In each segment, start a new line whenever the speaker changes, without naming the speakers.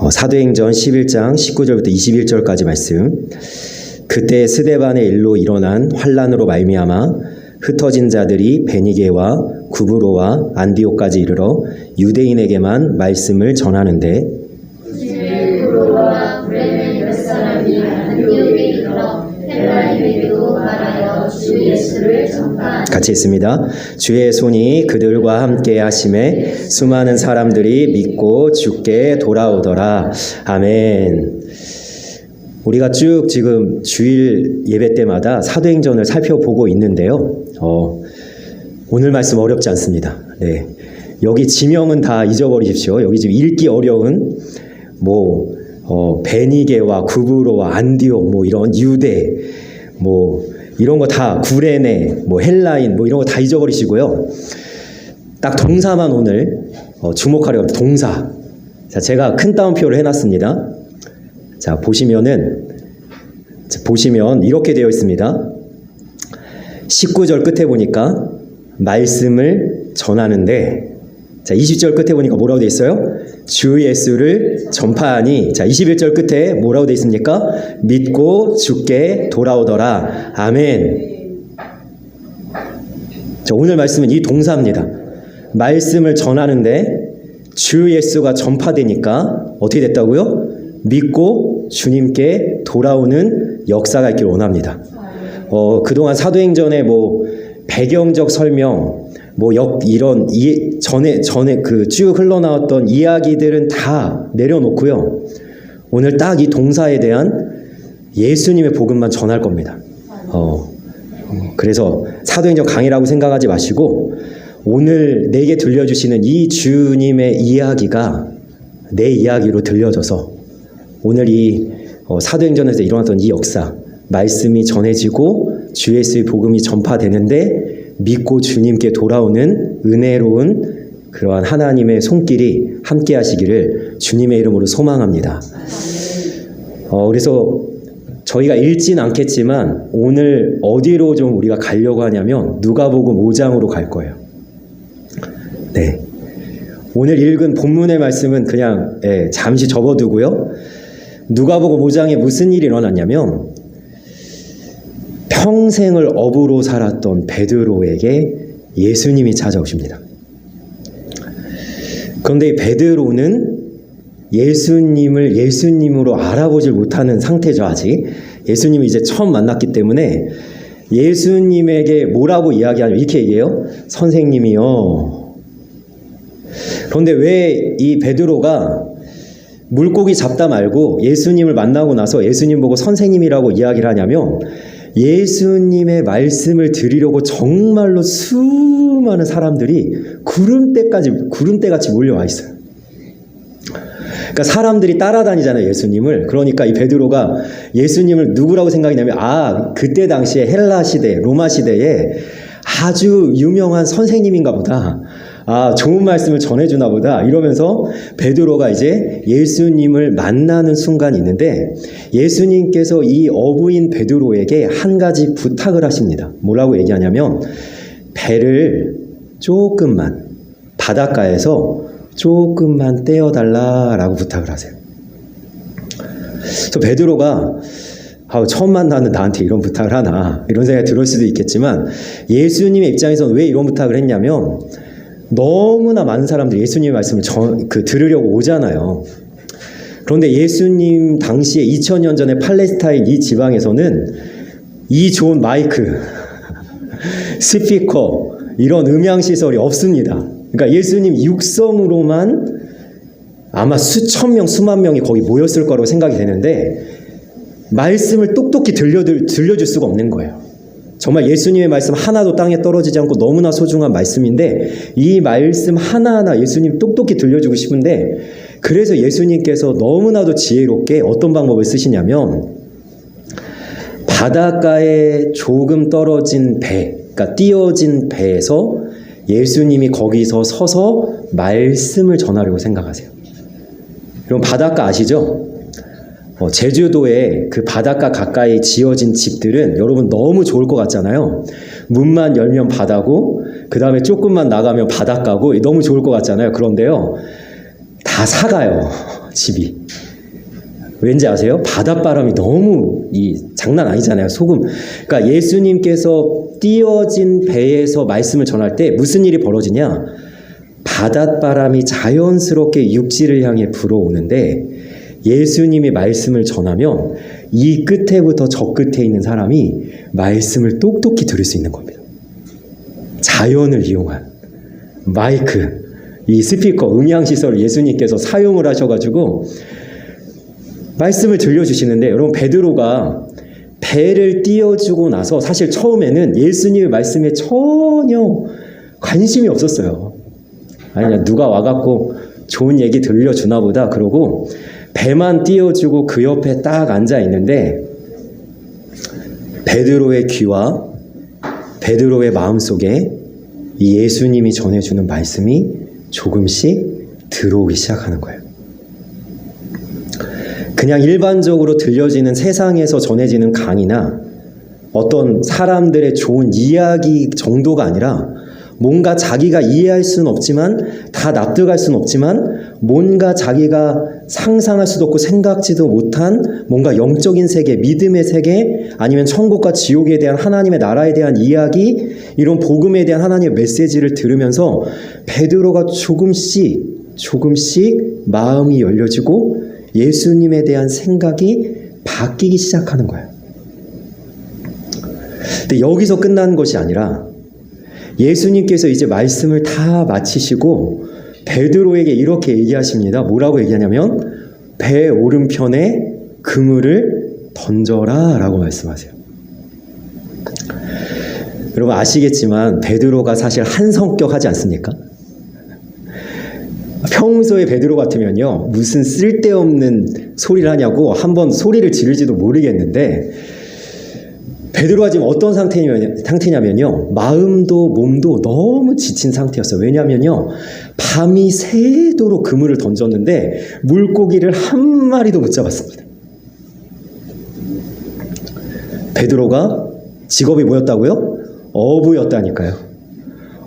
사도행전 11장 19절부터 21절까지 말씀. 그때 스데반의 일로 일어난 환란으로 말미암아 흩어진 자들이 베니게와 구브로와 안디옥까지 이르러 유대인에게만 말씀을 전하는데
구브로와 브레멘 몇 사람이 안디옥에 이르러 헬라인에게도 말하여 주 예수를 전파하니.
같이 있습니다. 주의 손이 그들과 함께 하심에 수많은 사람들이 믿고 주께 돌아오더라. 아멘. 우리가 쭉 지금 주일 예배 때마다 사도행전을 살펴보고 있는데요. 오늘 말씀 어렵지 않습니다. 네. 여기 지명은 다 잊어버리십시오. 여기 지금 읽기 어려운 베니게와 구브로와 안디옥 이런 유대 이런 거 다 구레네 헬라인 이런 거 다 잊어버리시고요. 딱 동사만 오늘 주목하려고 합니다. 동사. 자, 제가 큰 따옴표를 해놨습니다. 자, 보시면 이렇게 되어 있습니다. 19절 끝에 보니까 말씀을 전하는데, 자, 20절 끝에 보니까 뭐라고 되어 있어요? 주 예수를 전파하니. 자, 21절 끝에 뭐라고 되어 있습니까? 믿고 주께 돌아오더라. 아멘. 자, 오늘 말씀은 이 동사입니다. 말씀을 전하는데 주 예수가 전파되니까 어떻게 됐다고요? 믿고 주님께 돌아오는 역사가 있기를 원합니다. 그동안 사도행전의 배경적 설명, 전에 그 쭉 흘러나왔던 이야기들은 다 내려놓고요. 오늘 딱 이 동사에 대한 예수님의 복음만 전할 겁니다. 그래서 사도행전 강의라고 생각하지 마시고 오늘 내게 들려주시는 이 주님의 이야기가 내 이야기로 들려져서 오늘 이 사도행전에서 일어났던 이 역사, 말씀이 전해지고 주 예수의 복음이 전파되는데 믿고 주님께 돌아오는 은혜로운 그러한 하나님의 손길이 함께 하시기를 주님의 이름으로 소망합니다. 그래서 저희가 읽진 않겠지만 오늘 어디로 좀 우리가 가려고 하냐면 누가복음 5장으로 갈 거예요. 네. 오늘 읽은 본문의 말씀은 그냥 잠시 접어두고요. 누가복음 5장에 무슨 일이 일어났냐면 평생을 어부로 살았던 베드로에게 예수님이 찾아오십니다. 그런데 이 베드로는 예수님을 예수님으로 알아보질 못하는 상태죠. 아직 예수님이 이제 처음 만났기 때문에 예수님에게 뭐라고 이야기하냐면 이렇게 얘기해요. 선생님이요. 그런데 왜 이 베드로가 물고기 잡다 말고 예수님을 만나고 나서 예수님 보고 선생님이라고 이야기를 하냐면 예수님의 말씀을 들으려고 정말로 수많은 사람들이 구름대같이 몰려와 있어요. 그러니까 사람들이 따라다니잖아요, 예수님을. 그러니까 이 베드로가 예수님을 누구라고 생각했냐면 그때 당시에 헬라 시대, 로마 시대에 아주 유명한 선생님인가 보다. 좋은 말씀을 전해주나 보다. 이러면서 베드로가 이제 예수님을 만나는 순간이 있는데 예수님께서 이 어부인 베드로에게 한 가지 부탁을 하십니다. 뭐라고 얘기하냐면 배를 조금만 바닷가에서 조금만 떼어달라라고 부탁을 하세요. 그래서 베드로가 처음 만나는 나한테 이런 부탁을 하나 이런 생각이 들을 수도 있겠지만 예수님의 입장에서는 왜 이런 부탁을 했냐면 너무나 많은 사람들이 예수님의 말씀을 들으려고 오잖아요. 그런데 예수님 당시에 2000년 전에 팔레스타인 이 지방에서는 이 좋은 마이크, 스피커 이런 음향시설이 없습니다. 그러니까 예수님 육성으로만 아마 수천 명, 수만 명이 거기 모였을 거라고 생각이 되는데 말씀을 똑똑히 들려줄 수가 없는 거예요. 정말 예수님의 말씀 하나도 땅에 떨어지지 않고 너무나 소중한 말씀인데 이 말씀 하나하나 예수님 똑똑히 들려주고 싶은데 그래서 예수님께서 너무나도 지혜롭게 어떤 방법을 쓰시냐면 바닷가에 조금 떨어진 배, 그러니까 띄어진 배에서 예수님이 거기서 서서 말씀을 전하려고 생각하세요. 여러분 바닷가 아시죠? 제주도에 그 바닷가 가까이 지어진 집들은 여러분 너무 좋을 것 같잖아요. 문만 열면 바다고 그 다음에 조금만 나가면 바닷가고 너무 좋을 것 같잖아요. 그런데요 다 사가요. 집이. 왠지 아세요? 바닷바람이 너무 장난 아니잖아요. 소금. 그러니까 예수님께서 띄어진 배에서 말씀을 전할 때 무슨 일이 벌어지냐? 바닷바람이 자연스럽게 육지를 향해 불어오는데 예수님이 말씀을 전하면 이 끝에부터 저 끝에 있는 사람이 말씀을 똑똑히 들을 수 있는 겁니다. 자연을 이용한 마이크, 이 스피커, 음향시설을 예수님께서 사용을 하셔가지고 말씀을 들려주시는데, 여러분 베드로가 배를 띄워주고 나서 사실 처음에는 예수님의 말씀에 전혀 관심이 없었어요. 아니, 누가 와갖고 좋은 얘기 들려주나 보다 그러고 배만 띄워주고 그 옆에 딱 앉아 있는데, 베드로의 귀와 베드로의 마음속에 이 예수님이 전해주는 말씀이 조금씩 들어오기 시작하는 거예요. 그냥 일반적으로 들려지는 세상에서 전해지는 강의나 어떤 사람들의 좋은 이야기 정도가 아니라 뭔가 자기가 이해할 수는 없지만, 다 납득할 수는 없지만, 뭔가 자기가 상상할 수도 없고 생각지도 못한 뭔가 영적인 세계, 믿음의 세계, 아니면 천국과 지옥에 대한 하나님의 나라에 대한 이야기, 이런 복음에 대한 하나님의 메시지를 들으면서 베드로가 조금씩 마음이 열려지고 예수님에 대한 생각이 바뀌기 시작하는 거예요. 근데 여기서 끝나는 것이 아니라 예수님께서 이제 말씀을 다 마치시고 베드로에게 이렇게 얘기하십니다. 뭐라고 얘기하냐면 배 오른편에 그물을 던져라 라고 말씀하세요. 여러분 아시겠지만 베드로가 사실 한 성격 하지 않습니까? 평소에 베드로 같으면요, 무슨 쓸데없는 소리를 하냐고 한번 소리를 지를지도 모르겠는데, 베드로가 지금 어떤 상태냐면요, 마음도 몸도 너무 지친 상태였어요. 왜냐면요, 밤이 새도록 그물을 던졌는데 물고기를 한 마리도 못 잡았습니다. 베드로가 직업이 뭐였다고요? 어부였다니까요.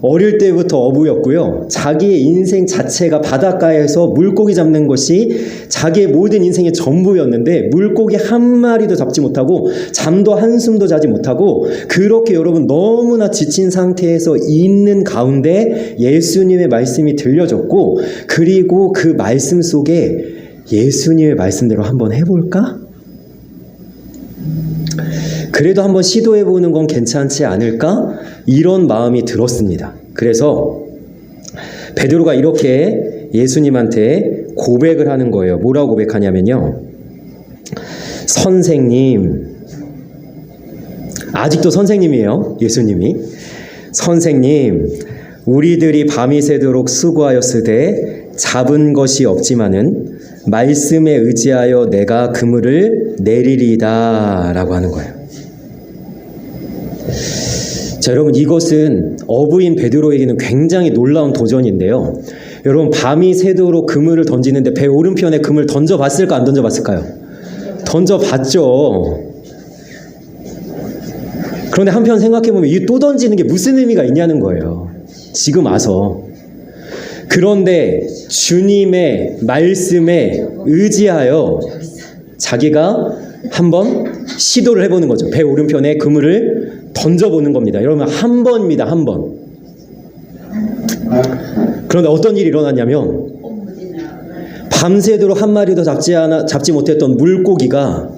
어릴 때부터 어부였고요. 자기의 인생 자체가 바닷가에서 물고기 잡는 것이 자기의 모든 인생의 전부였는데 물고기 한 마리도 잡지 못하고 잠도 한숨도 자지 못하고 그렇게 여러분 너무나 지친 상태에서 있는 가운데 예수님의 말씀이 들려졌고, 그리고 그 말씀 속에 예수님의 말씀대로 한번 해볼까? 그래도 한번 시도해보는 건 괜찮지 않을까? 이런 마음이 들었습니다. 그래서 베드로가 이렇게 예수님한테 고백을 하는 거예요. 뭐라고 고백하냐면요, 선생님, 아직도 선생님이에요. 예수님이. 선생님, 우리들이 밤이 새도록 수고하였으되 잡은 것이 없지만은 말씀에 의지하여 내가 그물을 내리리이다 라고 하는 거예요. 자, 여러분 이것은 어부인 베드로에게는 굉장히 놀라운 도전인데요. 여러분 밤이 새도록 그물을 던지는데 배 오른편에 그물 던져봤을까 안 던져봤을까요? 던져봤죠. 그런데 한편 생각해보면 이 또 던지는 게 무슨 의미가 있냐는 거예요. 지금 와서. 그런데 주님의 말씀에 의지하여 자기가 한번 시도를 해보는 거죠. 배 오른편에 그물을 던져보는 겁니다. 여러분 한 번입니다. 한 번. 그런데 어떤 일이 일어났냐면 밤새도록 한 마리도 잡지 못했던 물고기가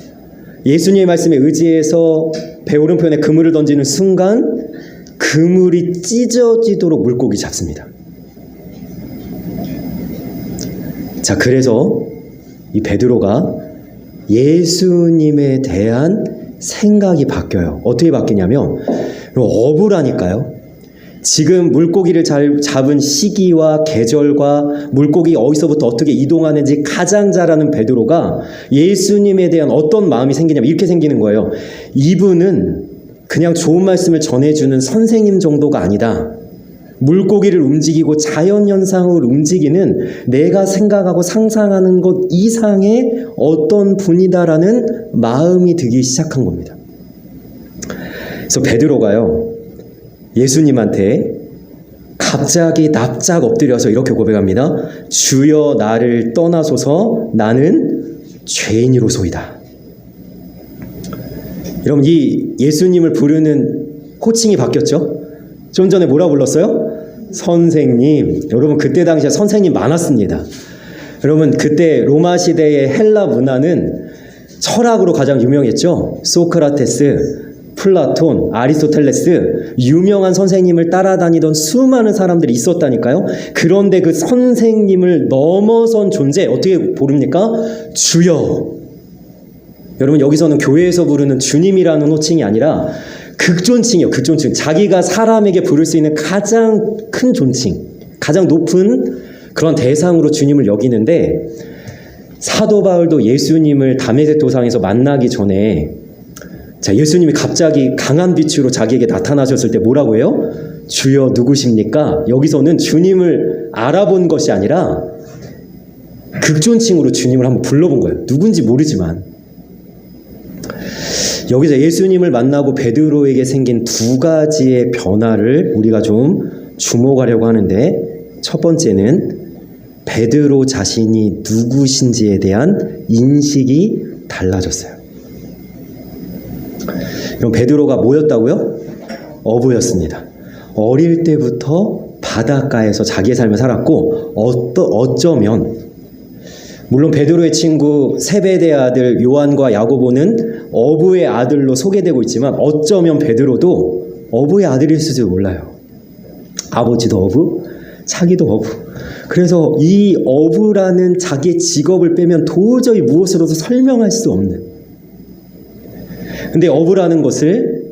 예수님의 말씀에 의지해서 배 오른편에 그물을 던지는 순간 그물이 찢어지도록 물고기 잡습니다. 자, 그래서 이 베드로가 예수님에 대한 생각이 바뀌어요. 어떻게 바뀌냐면 어부라니까요. 지금 물고기를 잘 잡은 시기와 계절과 물고기 어디서부터 어떻게 이동하는지 가장 잘 아는 베드로가 예수님에 대한 어떤 마음이 생기냐면 이렇게 생기는 거예요. 이분은 그냥 좋은 말씀을 전해주는 선생님 정도가 아니다. 물고기를 움직이고 자연현상을 움직이는 내가 생각하고 상상하는 것 이상의 어떤 분이다라는 마음이 들기 시작한 겁니다. 그래서 베드로가요, 예수님한테 갑자기 납작 엎드려서 이렇게 고백합니다. 주여 나를 떠나소서 나는 죄인이로소이다. 여러분 이 예수님을 부르는 호칭이 바뀌었죠? 좀 전에 뭐라 불렀어요? 선생님. 여러분 그때 당시에 선생님 많았습니다. 여러분 그때 로마 시대의 헬라 문화는 철학으로 가장 유명했죠. 소크라테스, 플라톤, 아리스토텔레스 유명한 선생님을 따라다니던 수많은 사람들이 있었다니까요. 그런데 그 선생님을 넘어선 존재 어떻게 부릅니까? 주여. 여러분 여기서는 교회에서 부르는 주님이라는 호칭이 아니라 극존칭이에요. 극존칭. 자기가 사람에게 부를 수 있는 가장 큰 존칭, 가장 높은 그런 대상으로 주님을 여기는데 사도 바울도 예수님을 다메섹 도상에서 만나기 전에 예수님이 갑자기 강한 빛으로 자기에게 나타나셨을 때 뭐라고 해요? 주여 누구십니까? 여기서는 주님을 알아본 것이 아니라 극존칭으로 주님을 한번 불러본 거예요. 누군지 모르지만. 여기서 예수님을 만나고 베드로에게 생긴 두 가지의 변화를 우리가 좀 주목하려고 하는데 첫 번째는 베드로 자신이 누구신지에 대한 인식이 달라졌어요. 그럼 베드로가 뭐였다고요? 어부였습니다. 어릴 때부터 바닷가에서 자기의 삶을 살았고 어쩌면 물론 베드로의 친구 세베대의 아들 요한과 야고보는 어부의 아들로 소개되고 있지만 어쩌면 베드로도 어부의 아들일 수도 몰라요. 아버지도 어부, 자기도 어부. 그래서 이 어부라는 자기의 직업을 빼면 도저히 무엇으로도 설명할 수 없는. 근데 어부라는 것을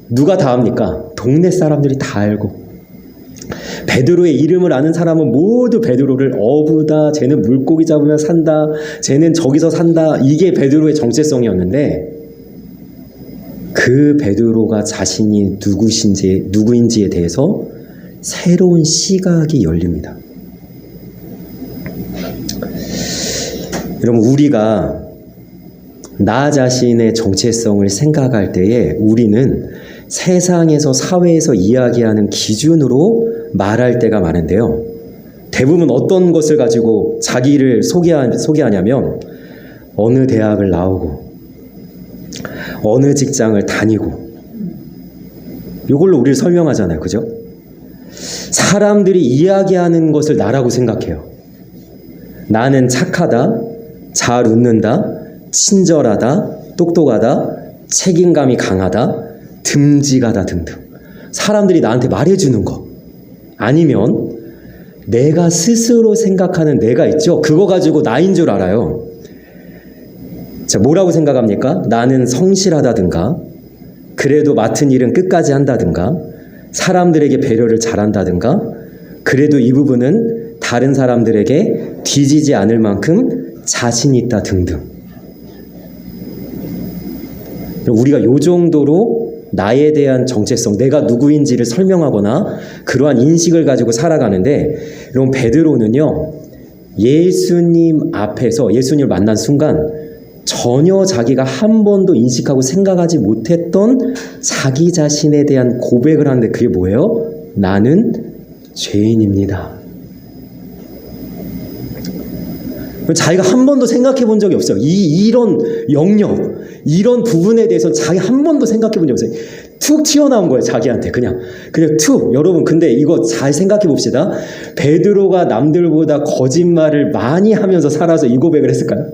누가 다 압니까? 동네 사람들이 다 알고. 베드로의 이름을 아는 사람은 모두 베드로를 어부다, 쟤는 물고기 잡으며 산다, 쟤는 저기서 산다. 이게 베드로의 정체성이었는데 그 베드로가 자신이 누구인지에 대해서 새로운 시각이 열립니다. 여러분 우리가 나 자신의 정체성을 생각할 때에 우리는 세상에서 사회에서 이야기하는 기준으로 말할 때가 많은데요. 대부분 어떤 것을 가지고 자기를 소개하냐면 어느 대학을 나오고 어느 직장을 다니고 이걸로 우리를 설명하잖아요. 그죠? 사람들이 이야기하는 것을 나라고 생각해요. 나는 착하다, 잘 웃는다, 친절하다, 똑똑하다, 책임감이 강하다, 듬직하다 등등. 사람들이 나한테 말해주는 거. 아니면 내가 스스로 생각하는 내가 있죠. 그거 가지고 나인 줄 알아요. 자, 뭐라고 생각합니까? 나는 성실하다든가, 그래도 맡은 일은 끝까지 한다든가, 사람들에게 배려를 잘한다든가, 그래도 이 부분은 다른 사람들에게 뒤지지 않을 만큼 자신 있다 등등. 우리가 요 정도로 나에 대한 정체성, 내가 누구인지를 설명하거나 그러한 인식을 가지고 살아가는데, 여러분 베드로는요 예수님 앞에서 예수님을 만난 순간 전혀 자기가 한 번도 인식하고 생각하지 못했던 자기 자신에 대한 고백을 하는데 그게 뭐예요? 나는 죄인입니다. 자기가 한 번도 생각해 본 적이 없어요. 이런 영역, 이런 부분에 대해서 자기 한 번도 생각해 본 적이 없어요. 툭 튀어나온 거예요. 자기한테 그냥 툭. 여러분 근데 이거 잘 생각해 봅시다. 베드로가 남들보다 거짓말을 많이 하면서 살아서 이 고백을 했을까요?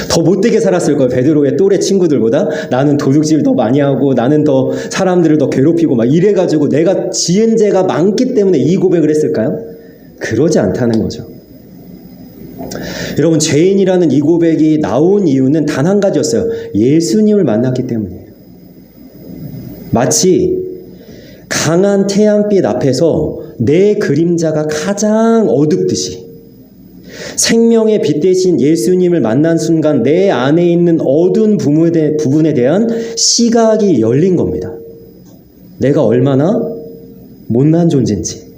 더 못되게 살았을 거예요. 베드로의 또래 친구들보다. 나는 도둑질 더 많이 하고 나는 더 사람들을 더 괴롭히고 막 이래가지고 내가 지은 죄가 많기 때문에 이 고백을 했을까요? 그러지 않다는 거죠. 여러분 죄인이라는 이 고백이 나온 이유는 단 한 가지였어요. 예수님을 만났기 때문이에요. 마치 강한 태양빛 앞에서 내 그림자가 가장 어둡듯이 생명의 빛 대신 예수님을 만난 순간 내 안에 있는 어두운 부분에 대한 시각이 열린 겁니다. 내가 얼마나 못난 존재인지.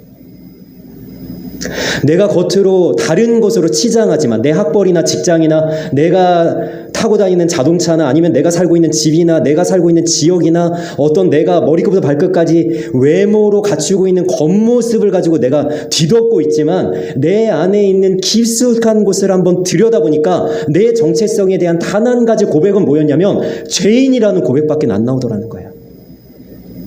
내가 겉으로 다른 것으로 치장하지만 내 학벌이나 직장이나 내가 타고 다니는 자동차나 아니면 내가 살고 있는 집이나 내가 살고 있는 지역이나 어떤 내가 머리끝부터 발끝까지 외모로 갖추고 있는 겉모습을 가지고 내가 뒤덮고 있지만 내 안에 있는 깊숙한 곳을 한번 들여다보니까 내 정체성에 대한 단 한 가지 고백은 뭐였냐면 죄인이라는 고백밖에 안 나오더라는 거예요.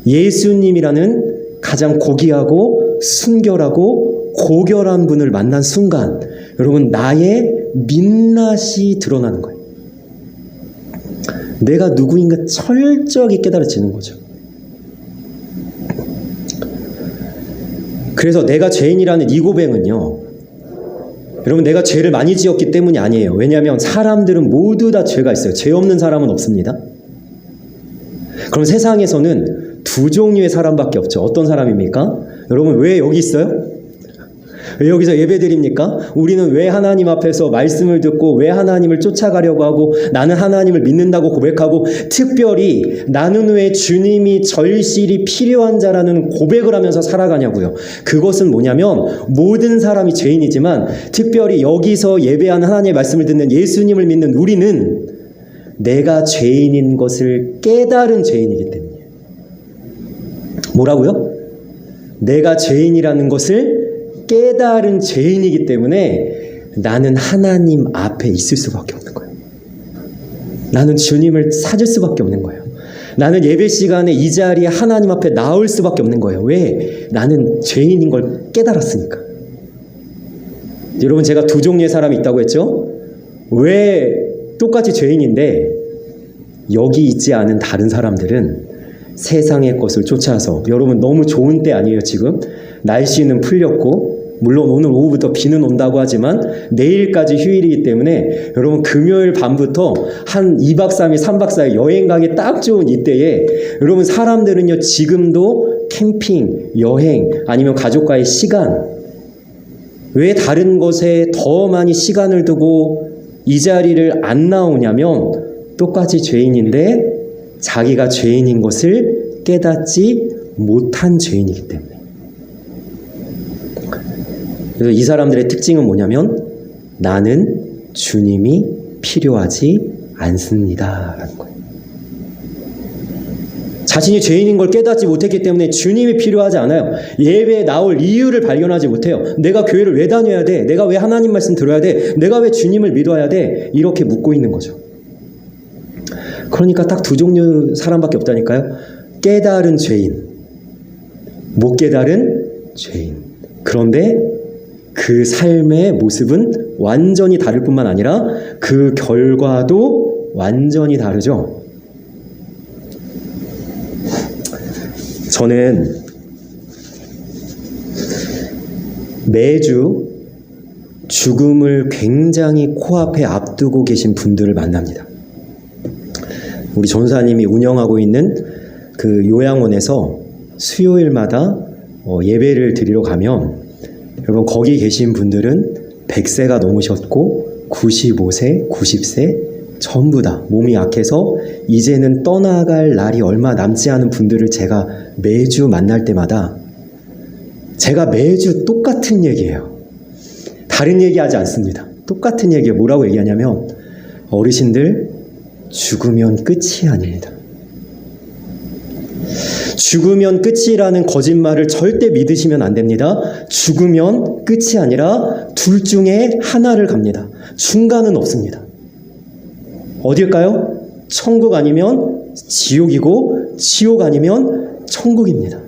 예수님이라는 가장 고귀하고 순결하고 고결한 분을 만난 순간 여러분 나의 민낯이 드러나는 거예요. 내가 누구인가 철저하게 깨달아지는 거죠. 그래서 내가 죄인이라는 이 고백은요, 여러분 내가 죄를 많이 지었기 때문이 아니에요. 왜냐하면 사람들은 모두 다 죄가 있어요. 죄 없는 사람은 없습니다. 그럼 세상에서는 두 종류의 사람밖에 없죠. 어떤 사람입니까? 여러분 왜 여기 있어요? 왜 여기서 예배드립니까? 우리는 왜 하나님 앞에서 말씀을 듣고 왜 하나님을 쫓아가려고 하고 나는 하나님을 믿는다고 고백하고 특별히 나는 왜 주님이 절실히 필요한 자라는 고백을 하면서 살아가냐고요. 그것은 뭐냐면 모든 사람이 죄인이지만 특별히 여기서 예배하는 하나님의 말씀을 듣는 예수님을 믿는 우리는 내가 죄인인 것을 깨달은 죄인이기 때문이에요. 뭐라고요? 내가 죄인이라는 것을 깨달은 죄인이기 때문에 나는 하나님 앞에 있을 수밖에 없는 거예요. 나는 주님을 찾을 수밖에 없는 거예요. 나는 예배 시간에 이 자리에 하나님 앞에 나올 수밖에 없는 거예요. 왜? 나는 죄인인 걸 깨달았으니까. 여러분 제가 두 종류의 사람이 있다고 했죠? 왜 똑같이 죄인인데 여기 있지 않은 다른 사람들은 세상의 것을 쫓아서, 여러분 너무 좋은 때 아니에요 지금? 날씨는 풀렸고 물론 오늘 오후부터 비는 온다고 하지만 내일까지 휴일이기 때문에 여러분 금요일 밤부터 한 2박 3일 3박 4일 여행 가기 딱 좋은 이때에 여러분 사람들은요 지금도 캠핑, 여행 아니면 가족과의 시간, 왜 다른 것에 더 많이 시간을 두고 이 자리를 안 나오냐면 똑같이 죄인인데 자기가 죄인인 것을 깨닫지 못한 죄인이기 때문에. 그래서 이 사람들의 특징은 뭐냐면 나는 주님이 필요하지 않습니다 라는 거예요. 자신이 죄인인 걸 깨닫지 못했기 때문에 주님이 필요하지 않아요. 예배에 나올 이유를 발견하지 못해요. 내가 교회를 왜 다녀야 돼? 내가 왜 하나님 말씀 들어야 돼? 내가 왜 주님을 믿어야 돼? 이렇게 묻고 있는 거죠. 그러니까 딱 두 종류 사람밖에 없다니까요. 깨달은 죄인, 못 깨달은 죄인. 그런데 그 삶의 모습은 완전히 다를 뿐만 아니라 그 결과도 완전히 다르죠. 저는 매주 죽음을 굉장히 코앞에 앞두고 계신 분들을 만납니다. 우리 전사님이 운영하고 있는 그 요양원에서 수요일마다 예배를 드리러 가면 여러분 거기 계신 분들은 100세가 넘으셨고 95세, 90세 전부 다 몸이 약해서 이제는 떠나갈 날이 얼마 남지 않은 분들을 제가 매주 만날 때마다 제가 매주 똑같은 얘기예요. 다른 얘기하지 않습니다. 똑같은 얘기예요. 뭐라고 얘기하냐면 어르신들 죽으면 끝이 아닙니다. 죽으면 끝이라는 거짓말을 절대 믿으시면 안 됩니다. 죽으면 끝이 아니라 둘 중에 하나를 갑니다. 중간은 없습니다. 어딜까요? 천국 아니면 지옥이고 지옥 아니면 천국입니다.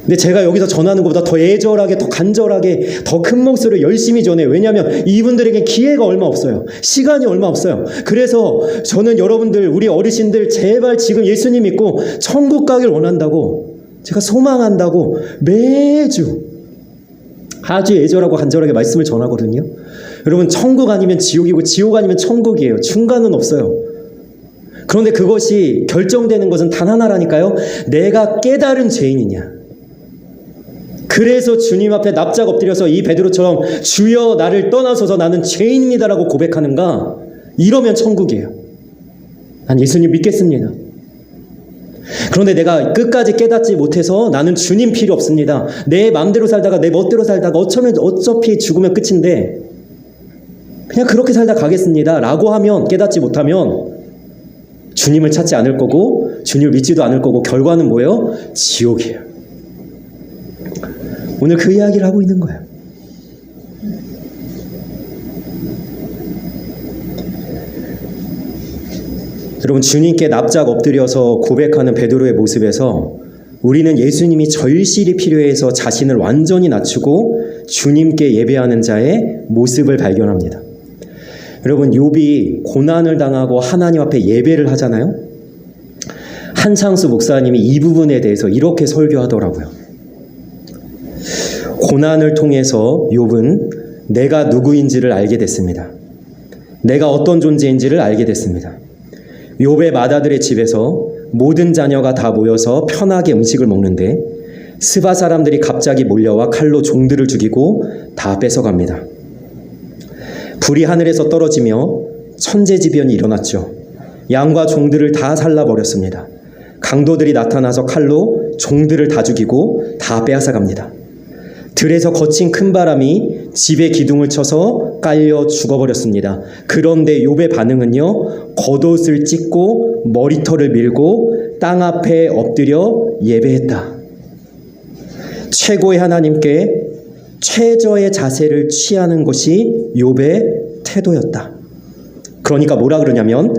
근데 제가 여기서 전하는 것보다 더 애절하게, 더 간절하게, 더 큰 목소리를 열심히 전해요. 왜냐하면 이분들에게 기회가 얼마 없어요. 시간이 얼마 없어요. 그래서 저는 여러분들, 우리 어르신들 제발 지금 예수님 믿고 천국 가길 원한다고, 제가 소망한다고 매주 아주 애절하고 간절하게 말씀을 전하거든요. 여러분 천국 아니면 지옥이고 지옥 아니면 천국이에요. 중간은 없어요. 그런데 그것이 결정되는 것은 단 하나라니까요. 내가 깨달은 죄인이냐. 그래서 주님 앞에 납작 엎드려서 이 베드로처럼 주여 나를 떠나소서 나는 죄인입니다라고 고백하는가? 이러면 천국이에요. 난 예수님 믿겠습니다. 그런데 내가 끝까지 깨닫지 못해서 나는 주님 필요 없습니다. 내 마음대로 살다가 내 멋대로 살다가 어차피 죽으면 끝인데 그냥 그렇게 살다 가겠습니다 라고 하면, 깨닫지 못하면 주님을 찾지 않을 거고 주님을 믿지도 않을 거고 결과는 뭐예요? 지옥이에요. 오늘 그 이야기를 하고 있는 거예요. 여러분, 주님께 납작 엎드려서 고백하는 베드로의 모습에서 우리는 예수님이 절실히 필요해서 자신을 완전히 낮추고 주님께 예배하는 자의 모습을 발견합니다. 여러분, 욥이 고난을 당하고 하나님 앞에 예배를 하잖아요. 한창수 목사님이 이 부분에 대해서 이렇게 설교하더라고요. 고난을 통해서 욥은 내가 누구인지를 알게 됐습니다. 내가 어떤 존재인지를 알게 됐습니다. 욥의 맏아들의 집에서 모든 자녀가 다 모여서 편하게 음식을 먹는데 스바 사람들이 갑자기 몰려와 칼로 종들을 죽이고 다 뺏어갑니다. 불이 하늘에서 떨어지며 천재지변이 일어났죠. 양과 종들을 다 살라버렸습니다. 강도들이 나타나서 칼로 종들을 다 죽이고 다 빼앗아갑니다. 들에서 거친 큰 바람이 집에 기둥을 쳐서 깔려 죽어버렸습니다. 그런데 욥의 반응은요, 겉옷을 찢고 머리털을 밀고 땅 앞에 엎드려 예배했다. 최고의 하나님께 최저의 자세를 취하는 것이 욥의 태도였다. 그러니까 뭐라 그러냐면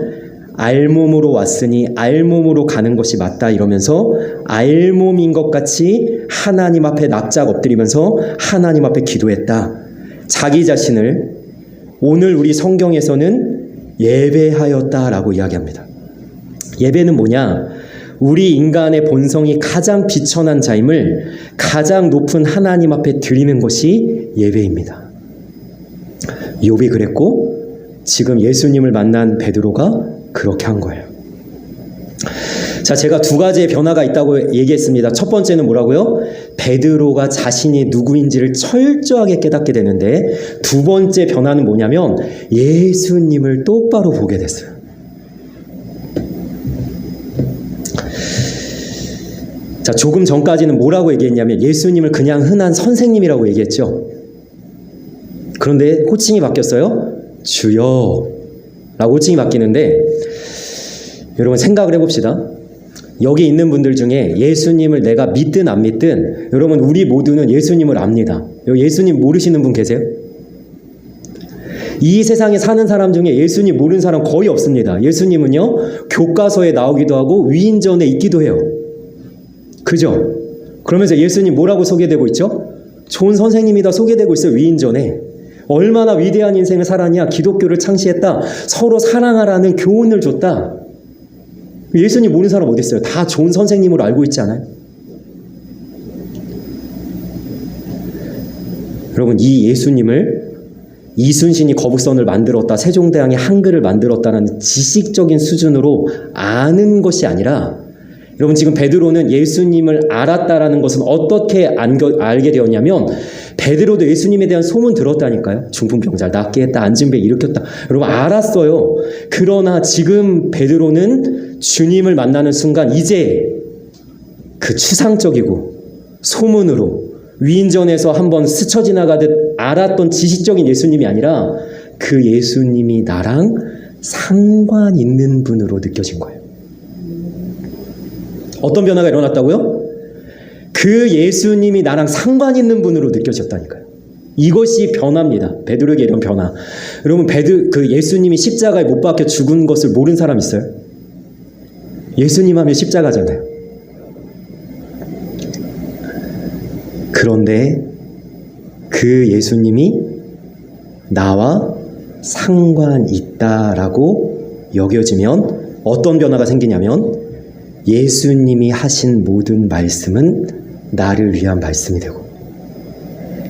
알몸으로 왔으니 알몸으로 가는 것이 맞다 이러면서 알몸인 것 같이 하나님 앞에 납작 엎드리면서 하나님 앞에 기도했다. 자기 자신을 오늘 우리 성경에서는 예배하였다라고 이야기합니다. 예배는 뭐냐? 우리 인간의 본성이 가장 비천한 자임을 가장 높은 하나님 앞에 드리는 것이 예배입니다. 욥이 그랬고 지금 예수님을 만난 베드로가 그렇게 한 거예요. 자, 제가 두 가지의 변화가 있다고 얘기했습니다. 첫 번째는 뭐라고요? 베드로가 자신이 누구인지를 철저하게 깨닫게 되는데, 두 번째 변화는 뭐냐면 예수님을 똑바로 보게 됐어요. 자, 조금 전까지는 뭐라고 얘기했냐면 예수님을 그냥 흔한 선생님이라고 얘기했죠. 그런데 호칭이 바뀌었어요. 주여 라고 호칭이 바뀌는데, 여러분 생각을 해봅시다. 여기 있는 분들 중에 예수님을 내가 믿든 안 믿든 여러분 우리 모두는 예수님을 압니다. 예수님 모르시는 분 계세요? 이 세상에 사는 사람 중에 예수님 모르는 사람 거의 없습니다. 예수님은요, 교과서에 나오기도 하고 위인전에 있기도 해요. 그죠? 그러면서 예수님 뭐라고 소개되고 있죠? 좋은 선생님이다 소개되고 있어요. 위인전에. 얼마나 위대한 인생을 살았냐. 기독교를 창시했다. 서로 사랑하라는 교훈을 줬다. 예수님 모르는 사람 어디 있어요? 다 좋은 선생님으로 알고 있지 않아요? 여러분, 이 예수님을 이순신이 거북선을 만들었다, 세종대왕이 한글을 만들었다는 지식적인 수준으로 아는 것이 아니라, 여러분 지금 베드로는 예수님을 알았다라는 것은 어떻게 알게 되었냐면, 베드로도 예수님에 대한 소문 들었다니까요. 중풍병자를 낫게 했다, 앉은 배 일으켰다. 여러분 알았어요. 그러나 지금 베드로는 주님을 만나는 순간 이제 그 추상적이고 소문으로 위인전에서 한번 스쳐 지나가듯 알았던 지식적인 예수님이 아니라 그 예수님이 나랑 상관 있는 분으로 느껴진 거예요. 어떤 변화가 일어났다고요? 그 예수님이 나랑 상관 있는 분으로 느껴졌다니까요. 이것이 변화입니다. 베드로에게 이런 변화. 여러분, 그 예수님이 십자가에 못 박혀 죽은 것을 모르는 사람 있어요? 예수님 하면 십자가잖아요. 그런데 그 예수님이 나와 상관 있다라고 여겨지면 어떤 변화가 생기냐면, 예수님이 하신 모든 말씀은 나를 위한 말씀이 되고,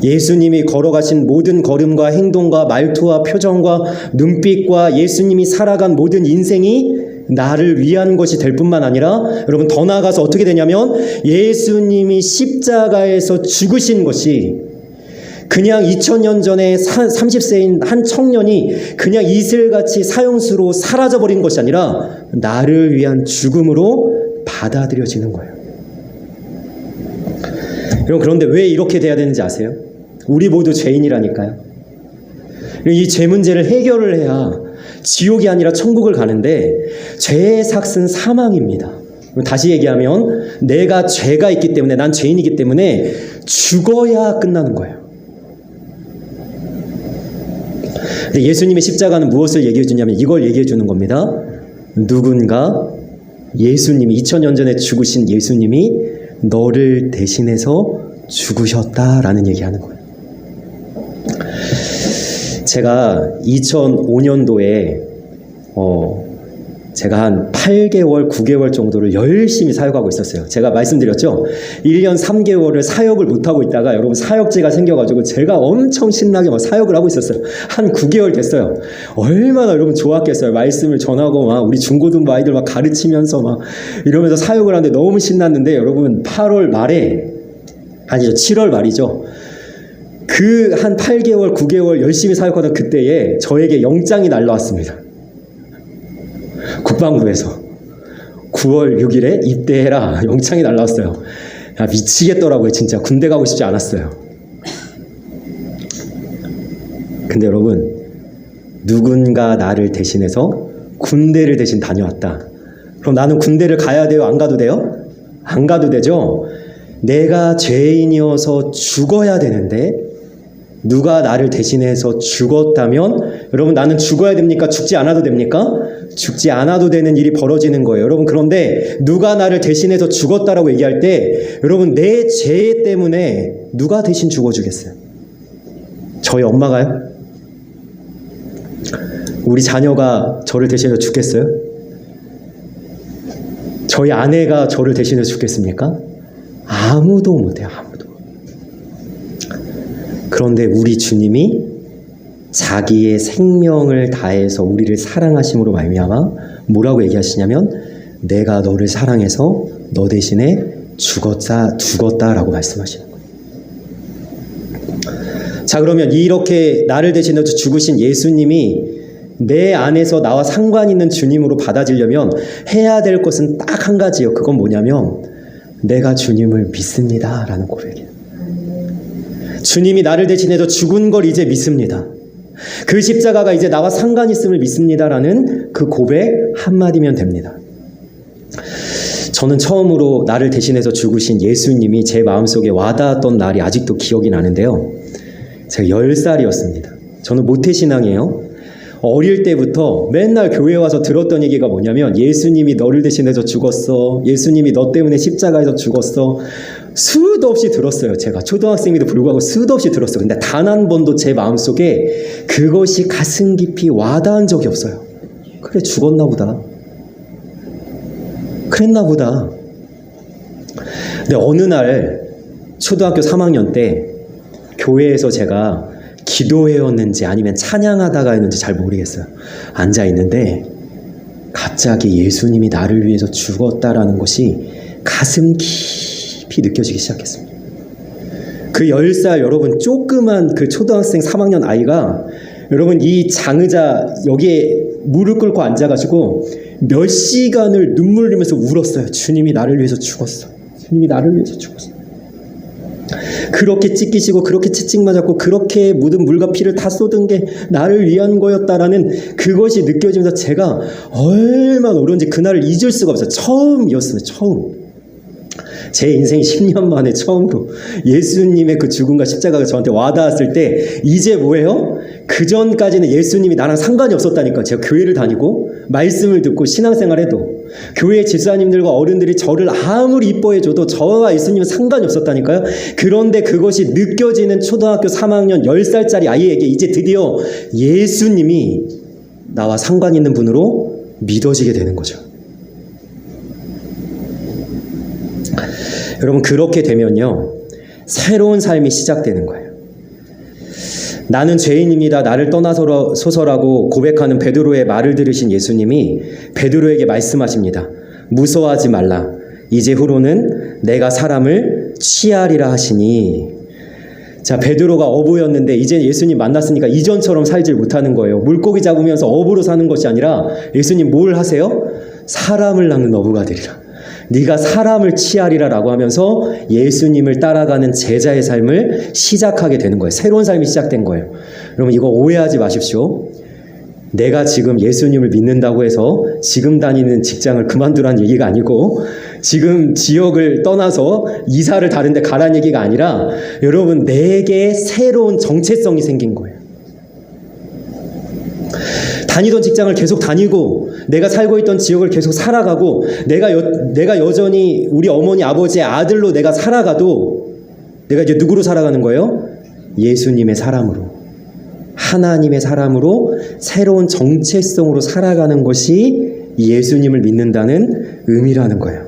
예수님이 걸어가신 모든 걸음과 행동과 말투와 표정과 눈빛과 예수님이 살아간 모든 인생이 나를 위한 것이 될 뿐만 아니라, 여러분 더 나아가서 어떻게 되냐면, 예수님이 십자가에서 죽으신 것이 그냥 2000년 전에 30세인 한 청년이 그냥 이슬같이 사형수로 사라져버린 것이 아니라 나를 위한 죽음으로 받아들여지는 거예요. 여러분, 그런데 왜 이렇게 돼야 되는지 아세요? 우리 모두 죄인이라니까요. 이 죄 문제를 해결을 해야 지옥이 아니라 천국을 가는데 죄의 삭은 사망입니다. 다시 얘기하면 내가 죄가 있기 때문에, 난 죄인이기 때문에 죽어야 끝나는 거예요. 예수님의 십자가는 무엇을 얘기해 주냐면 이걸 얘기해 주는 겁니다. 누군가 예수님이 2000년 전에 죽으신 예수님이 너를 대신해서 죽으셨다라는 얘기하는 거예요. 제가 2005년도에 제가 한 8개월, 9개월 정도를 열심히 사역하고 있었어요. 제가 말씀드렸죠? 1년 3개월을 사역을 못하고 있다가 여러분 사역제가 생겨가지고 제가 엄청 신나게 막 사역을 하고 있었어요. 한 9개월 됐어요. 얼마나 여러분 좋았겠어요. 말씀을 전하고 막 우리 중고등부 아이들 막 가르치면서 막 이러면서 사역을 하는데 너무 신났는데 여러분 8월 말에, 아니죠, 7월 말이죠. 그 한 8개월, 9개월 열심히 사역하던 그때에 저에게 영장이 날라왔습니다. 국방부에서 9월 6일에 입대해라 영장이 날라왔어요. 야, 미치겠더라고요. 진짜 군대 가고 싶지 않았어요. 근데 여러분, 누군가 나를 대신해서 군대를 대신 다녀왔다. 그럼 나는 군대를 가야 돼요? 안 가도 돼요? 안 가도 되죠? 내가 죄인이어서 죽어야 되는데 누가 나를 대신해서 죽었다면, 여러분, 나는 죽어야 됩니까? 죽지 않아도 됩니까? 죽지 않아도 되는 일이 벌어지는 거예요. 여러분, 그런데 누가 나를 대신해서 죽었다라고 얘기할 때 여러분, 내 죄 때문에 누가 대신 죽어주겠어요? 저희 엄마가요? 우리 자녀가 저를 대신해서 죽겠어요? 저희 아내가 저를 대신해서 죽겠습니까? 아무도 못해요. 아무도. 그런데 우리 주님이 자기의 생명을 다해서 우리를 사랑하심으로 말미암아 뭐라고 얘기하시냐면 내가 너를 사랑해서 너 대신에 죽었다라고 말씀하시는 거예요. 자, 그러면 이렇게 나를 대신해서 죽으신 예수님이 내 안에서 나와 상관 있는 주님으로 받아들이려면 해야 될 것은 딱 한 가지예요. 그건 뭐냐면 내가 주님을 믿습니다 라는 고백이에요. 주님이 나를 대신해서 죽은 걸 이제 믿습니다. 그 십자가가 이제 나와 상관 있음을 믿습니다라는 그 고백 한마디면 됩니다. 저는 처음으로 나를 대신해서 죽으신 예수님이 제 마음속에 와닿았던 날이 아직도 기억이 나는데요. 제가 10살이었습니다. 저는 모태신앙이에요. 어릴 때부터 맨날 교회에 와서 들었던 얘기가 뭐냐면 예수님이 너를 대신해서 죽었어. 예수님이 너 때문에 십자가에서 죽었어. 수도 없이 들었어요. 제가 초등학생에도 불구하고 수도 없이 들었어요. 근데 단 한 번도 제 마음속에 그것이 가슴 깊이 와닿은 적이 없어요. 그래, 죽었나 보다. 그랬나 보다. 근데 어느 날 초등학교 3학년 때 교회에서 제가 기도회였는지 아니면 찬양하다가 했는지 잘 모르겠어요. 앉아있는데 갑자기 예수님이 나를 위해서 죽었다라는 것이 가슴 깊이 느껴지기 시작했습니다. 그 10살 여러분 조그만 그 초등학생 3학년 아이가 여러분 이 장의자 여기에 무릎 꿇고 앉아가지고 몇 시간을 눈물 흘리면서 울었어요. 주님이 나를 위해서 죽었어. 주님이 나를 위해서 죽었어. 그렇게 찢기시고 그렇게 채찍 맞았고 그렇게 묻은 물과 피를 다 쏟은 게 나를 위한 거였다라는 그것이 느껴지면서 제가 얼마나 어려운지 그날을 잊을 수가 없어요. 처음이었습니다. 처음. 제 인생 10년 만에 처음으로 예수님의 그 죽음과 십자가가 저한테 와닿았을 때 이제 뭐예요? 그 전까지는 예수님이 나랑 상관이 없었다니까. 제가 교회를 다니고 말씀을 듣고 신앙생활해도 교회 집사님들과 어른들이 저를 아무리 이뻐해줘도 저와 예수님은 상관이 없었다니까요. 그런데 그것이 느껴지는 초등학교 3학년 10살짜리 아이에게 이제 드디어 예수님이 나와 상관 있는 분으로 믿어지게 되는 거죠. 여러분, 그렇게 되면요 새로운 삶이 시작되는 거예요. 나는 죄인입니다. 나를 떠나소서라고 고백하는 베드로의 말을 들으신 예수님이 베드로에게 말씀하십니다. 무서워하지 말라. 이제후로는 내가 사람을 취하리라 하시니. 자, 베드로가 어부였는데 이제 예수님 만났으니까 이전처럼 살질 못하는 거예요. 물고기 잡으면서 어부로 사는 것이 아니라 예수님 뭘 하세요? 사람을 낚는 어부가 되리라. 네가 사람을 취하리라라고 하면서 예수님을 따라가는 제자의 삶을 시작하게 되는 거예요. 새로운 삶이 시작된 거예요. 여러분 이거 오해하지 마십시오. 내가 지금 예수님을 믿는다고 해서 지금 다니는 직장을 그만두라는 얘기가 아니고 지금 지역을 떠나서 이사를 다른 데 가라는 얘기가 아니라 여러분 내게 새로운 정체성이 생긴 거예요. 다니던 직장을 계속 다니고 내가 살고 있던 지역을 계속 살아가고 내가 여전히 우리 어머니 아버지의 아들로 내가 살아가도 내가 이제 누구로 살아가는 거예요? 예수님의 사람으로, 하나님의 사람으로 새로운 정체성으로 살아가는 것이 예수님을 믿는다는 의미라는 거예요.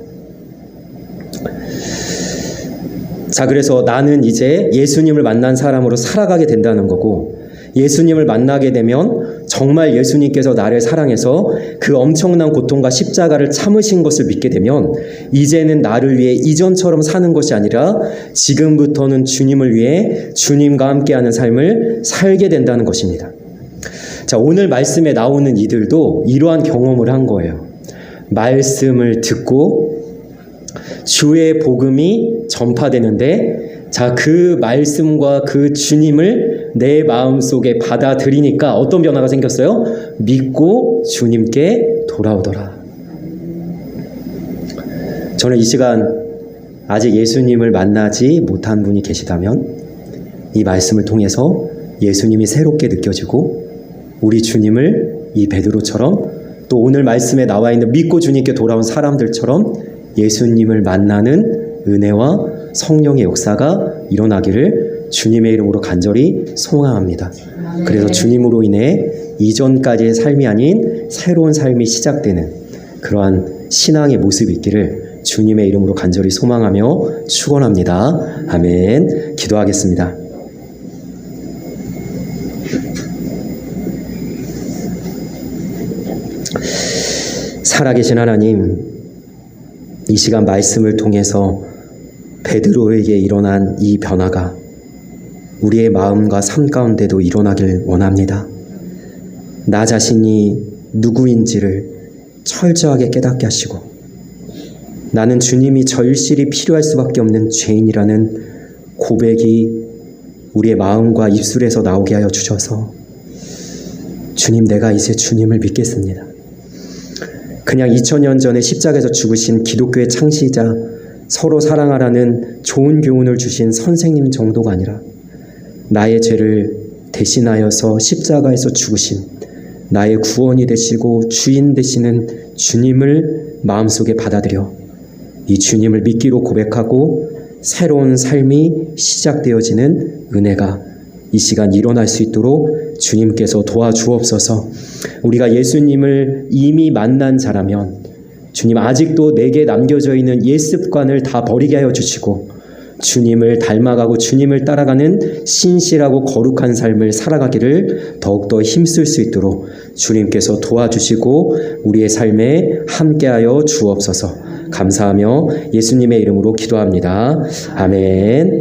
자, 그래서 나는 이제 예수님을 만난 사람으로 살아가게 된다는 거고, 예수님을 만나게 되면 정말 예수님께서 나를 사랑해서 그 엄청난 고통과 십자가를 참으신 것을 믿게 되면 이제는 나를 위해 이전처럼 사는 것이 아니라 지금부터는 주님을 위해 주님과 함께하는 삶을 살게 된다는 것입니다. 자, 오늘 말씀에 나오는 이들도 이러한 경험을 한 거예요. 말씀을 듣고 주의 복음이 전파되는데, 자, 그 말씀과 그 주님을 내 마음속에 받아들이니까 어떤 변화가 생겼어요? 믿고 주님께 돌아오더라. 저는 이 시간 아직 예수님을 만나지 못한 분이 계시다면 이 말씀을 통해서 예수님이 새롭게 느껴지고 우리 주님을 이 베드로처럼 또 오늘 말씀에 나와 있는 믿고 주님께 돌아온 사람들처럼 예수님을 만나는 은혜와 성령의 역사가 일어나기를 주님의 이름으로 간절히 소망합니다. 그래서 주님으로 인해 이전까지의 삶이 아닌 새로운 삶이 시작되는 그러한 신앙의 모습이 있기를 주님의 이름으로 간절히 소망하며 축원합니다. 아멘. 기도하겠습니다. 살아계신 하나님, 이 시간 말씀을 통해서 베드로에게 일어난 이 변화가 우리의 마음과 삶 가운데도 일어나길 원합니다. 나 자신이 누구인지를 철저하게 깨닫게 하시고 나는 주님이 절실히 필요할 수밖에 없는 죄인이라는 고백이 우리의 마음과 입술에서 나오게 하여 주셔서 주님, 내가 이제 주님을 믿겠습니다. 그냥 2000년 전에 십자가에서 죽으신 기독교의 창시자, 서로 사랑하라는 좋은 교훈을 주신 선생님 정도가 아니라 나의 죄를 대신하여서 십자가에서 죽으신 나의 구원이 되시고 주인 되시는 주님을 마음속에 받아들여 이 주님을 믿기로 고백하고 새로운 삶이 시작되어지는 은혜가 이 시간 일어날 수 있도록 주님께서 도와주옵소서. 우리가 예수님을 이미 만난 자라면 주님, 아직도 내게 남겨져 있는 옛 습관을 다 버리게 하여 주시고 주님을 닮아가고 주님을 따라가는 신실하고 거룩한 삶을 살아가기를 더욱더 힘쓸 수 있도록 주님께서 도와주시고 우리의 삶에 함께하여 주옵소서. 감사하며 예수님의 이름으로 기도합니다. 아멘.